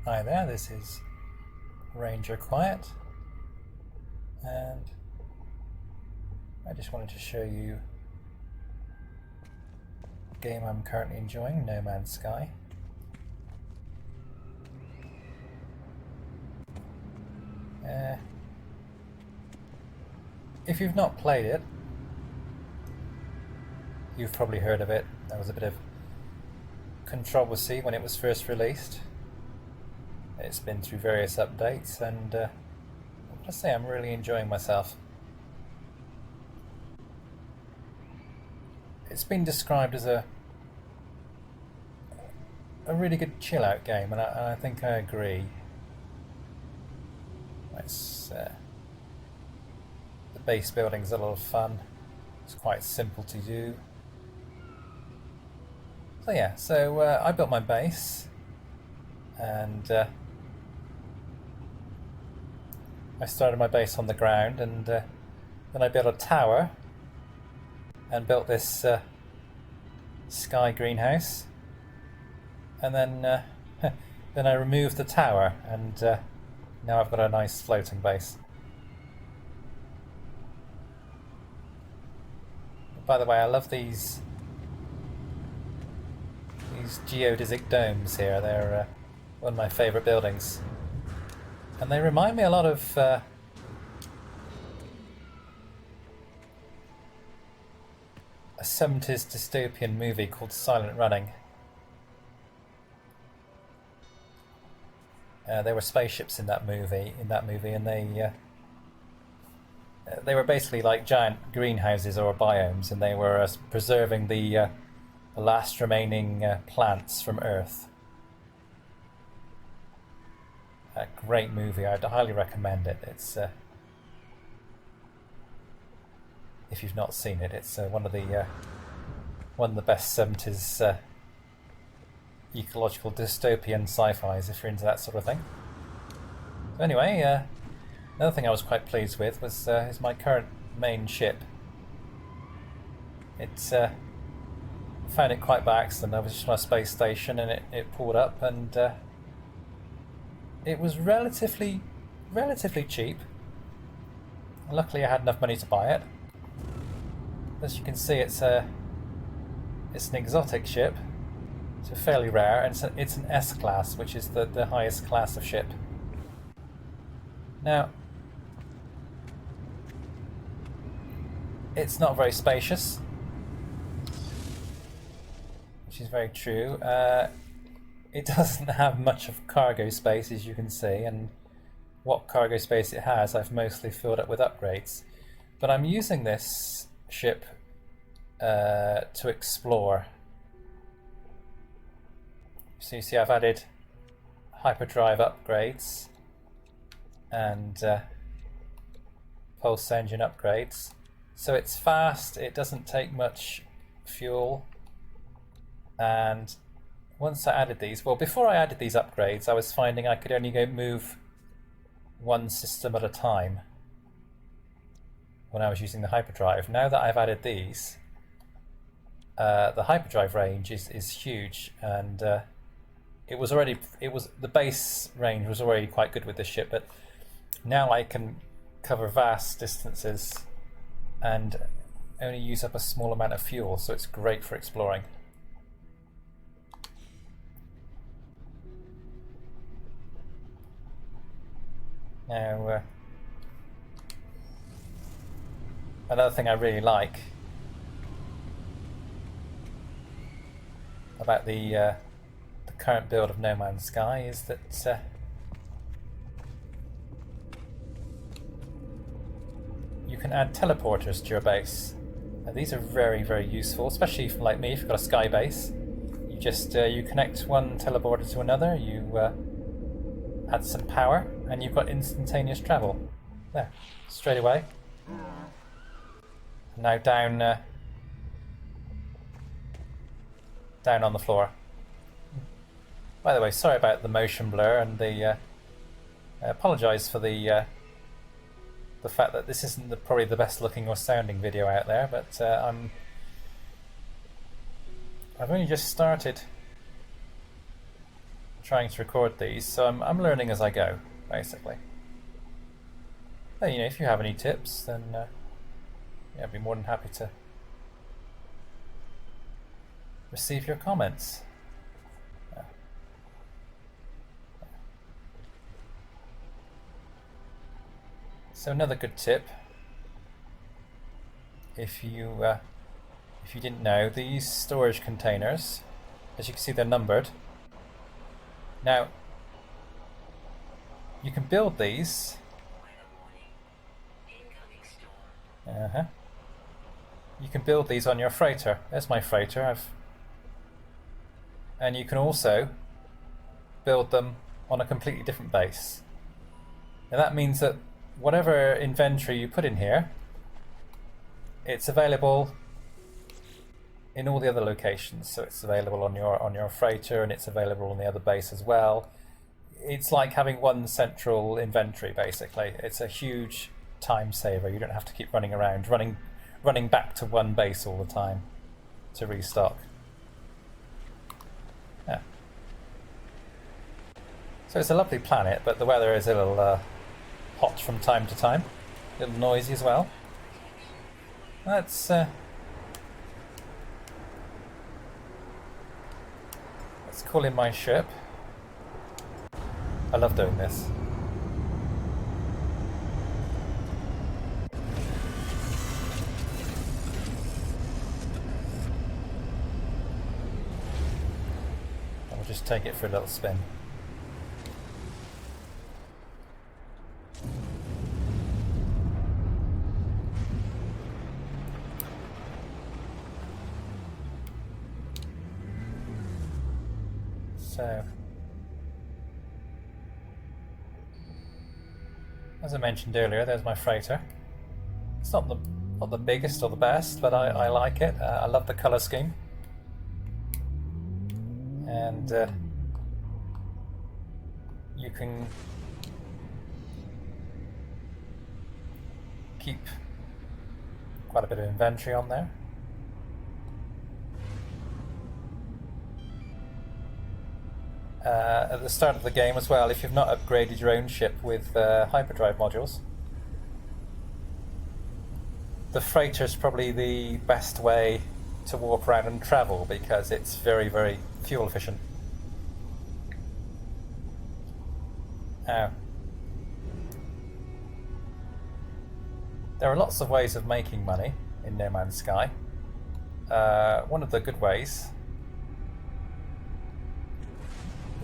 Hi there, this is RangerQuiet, and I just wanted to show you a game I'm currently enjoying, No Man's Sky. If you've not played it, you've probably heard of it. There was a bit of controversy when it was first released. It's been through various updates, and I have to say I'm really enjoying myself. It's been described as a really good chill out game, and I think I agree. It's the base building's a lot of fun. It's quite simple to do. So yeah, I built my base, and I started my base on the ground, and then I built a tower and built this sky greenhouse, and then then I removed the tower, and now I've got a nice floating base. By the way, I love these geodesic domes here. They're one of my favourite buildings, and they remind me a lot of a 70s dystopian movie called Silent Running. There were spaceships in that movie, and they were basically like giant greenhouses or biomes, and they were preserving the last remaining plants from Earth. A great movie. I'd highly recommend it. It's if you've not seen it, it's one of the best 70s ecological dystopian sci-fis, if you're into that sort of thing. So anyway, another thing I was quite pleased with was is my current main ship. It's found it quite by accident. I was just on a space station, and it pulled up, and it was relatively cheap. Luckily, I had enough money to buy it. As you can see, it's an exotic ship. It's fairly rare, and it's an S-class, which is the highest class of ship. Now, it's not very spacious, which is very true. It doesn't have much of cargo space, as you can see, and what cargo space it has I've mostly filled up with upgrades. But I'm using this ship to explore. So you see I've added hyperdrive upgrades and pulse engine upgrades. So it's fast, it doesn't take much fuel, and once I added these, well, before I added these upgrades, I was finding I could only move one system at a time when I was using the hyperdrive. Now that I've added these, the hyperdrive range is huge, and the base range was already quite good with this ship, but now I can cover vast distances and only use up a small amount of fuel, so it's great for exploring. Now, another thing I really like about the current build of No Man's Sky is that you can add teleporters to your base. Now, these are very useful, especially if, like me, if you've got a sky base. You just you connect one teleporter to another, you add some power, and you've got instantaneous travel. There, straight away. Now down on the floor. By the way, sorry about the motion blur, and I apologise for the fact that this isn't probably the best looking or sounding video out there, but I've only just started trying to record these, so I'm learning as I go, basically. But, you know, if you have any tips, then yeah, I'd be more than happy to receive your comments. So another good tip, if you didn't know, these storage containers, as you can see, they're numbered. Now, you can build these. You can build these on your freighter. There's my freighter. And you can also build them on a completely different base. Now that means that whatever inventory you put in here, it's available in all the other locations. So it's available on your freighter, and it's available on the other base as well. It's like having one central inventory, basically. It's a huge time saver. You don't have to keep running around, running back to one base all the time to restock. Yeah. So it's a lovely planet, but the weather is a little hot from time to time, a little noisy as well. Let's call in my ship. I love doing this. I'll just take it for a little spin. So, as I mentioned earlier, there's my freighter. It's not the biggest or the best, but I like it. I love the color scheme, and you can keep quite a bit of inventory on there. At the start of the game as well, if you've not upgraded your own ship with hyperdrive modules, the freighter is probably the best way to walk around and travel because it's very, very fuel efficient. Now, there are lots of ways of making money in No Man's Sky. One of the good ways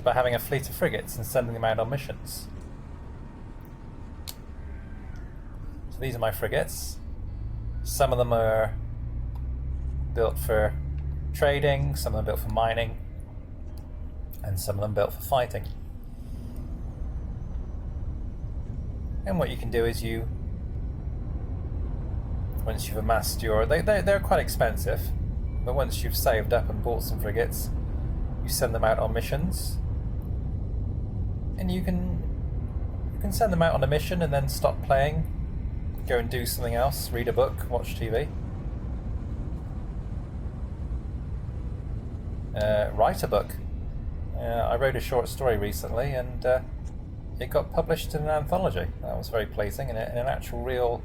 by having a fleet of frigates and sending them out on missions. So these are my frigates. Some of them are built for trading, some of them built for mining, and some of them built for fighting. And what you can do is once you've amassed they're quite expensive, but once you've saved up and bought some frigates, you send them out on missions. And you can send them out on a mission and then stop playing, go and do something else, read a book, watch TV, write a book. I wrote a short story recently, and it got published in an anthology. That was very pleasing, in an actual real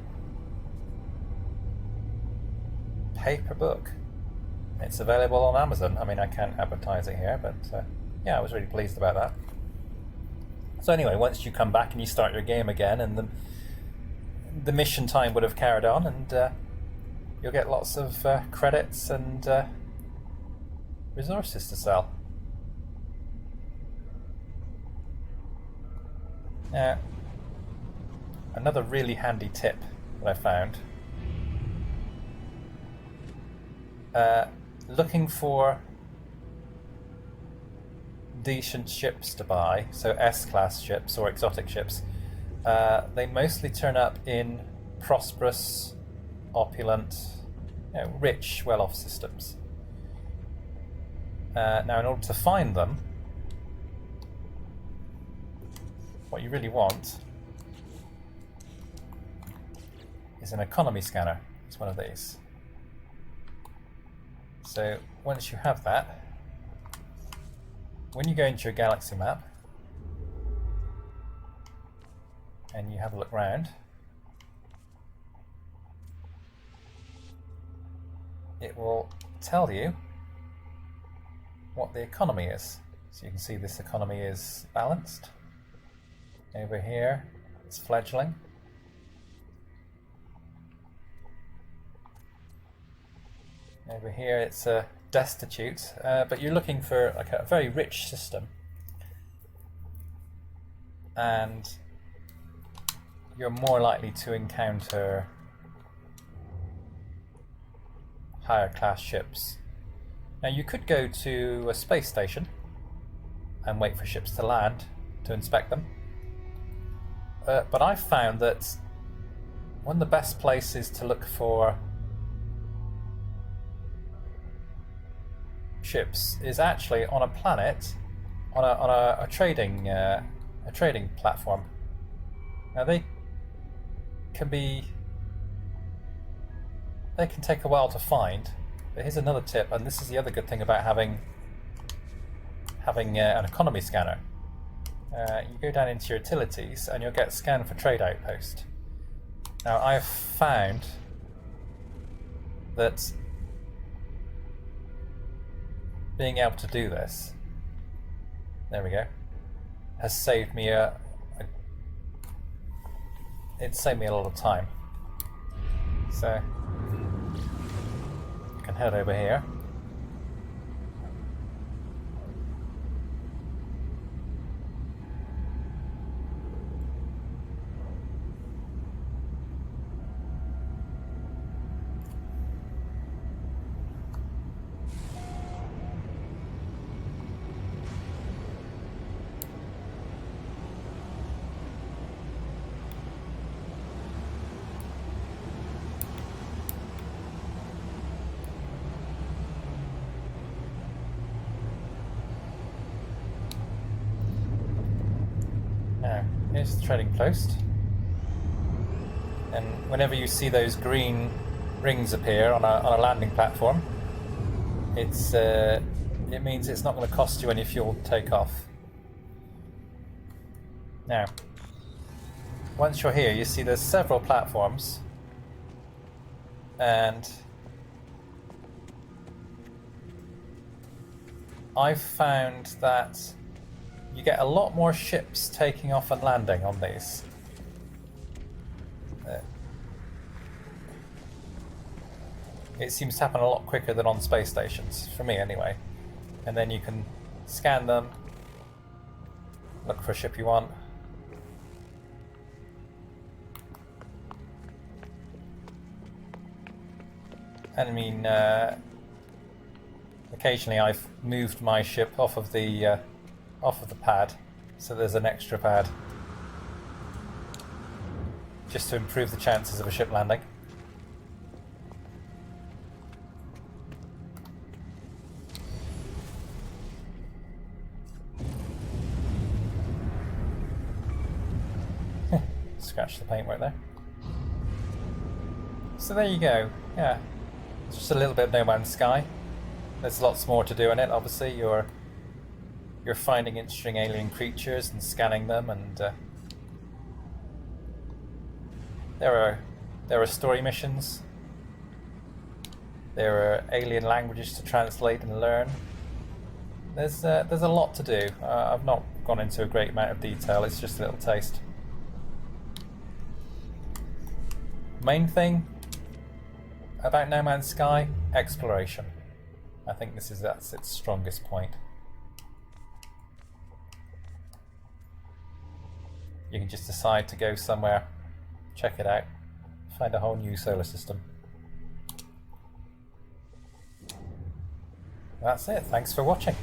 paper book. It's available on Amazon. I mean, I can't advertise it here, but yeah, I was really pleased about that. So anyway, once you come back and you start your game again, and the mission time would have carried on, and you'll get lots of credits and resources to sell. Now, another really handy tip that I found, looking for decent ships to buy, so S-class ships or exotic ships, they mostly turn up in prosperous, opulent, rich, well-off systems. Now, in order to find them, what you really want is an economy scanner. It's one of these. So once you have that, when you go into your galaxy map and you have a look around, it will tell you what the economy is. So you can see this economy is balanced. Over here it's fledgling. Over here it's destitute, but you're looking for like a very rich system, and you're more likely to encounter higher class ships. Now you could go to a space station and wait for ships to land to inspect them, but I've found that one of the best places to look for ships is actually on a planet, on a trading platform. Now they can take a while to find, but here's another tip, and this is the other good thing about having an economy scanner. You go down into your utilities and you'll get scan for trade outpost. Now I've found that being able to do this, there we go, has saved me it's saved me a lot of time. So you can head over here. Now, here's the trading post, and whenever you see those green rings appear on a landing platform, it means it's not going to cost you any fuel to take off. Now, once you're here, you see there's several platforms, and I've found that you get a lot more ships taking off and landing on these. It seems to happen a lot quicker than on space stations, for me anyway. And then you can scan them, look for a ship you want. And I mean, occasionally I've moved my ship off of the pad, so there's an extra pad, just to improve the chances of a ship landing. Scratch the paintwork there. So there you go. Yeah, it's just a little bit of No Man's Sky. There's lots more to do in it. Obviously, you're finding interesting alien creatures and scanning them, and there are story missions. There are alien languages to translate and learn. There's a lot to do. I've not gone into a great amount of detail. It's just a little taste. Main thing about No Man's Sky: exploration. I think that's its strongest point. You can just decide to go somewhere, check it out, find a whole new solar system. That's it. Thanks for watching.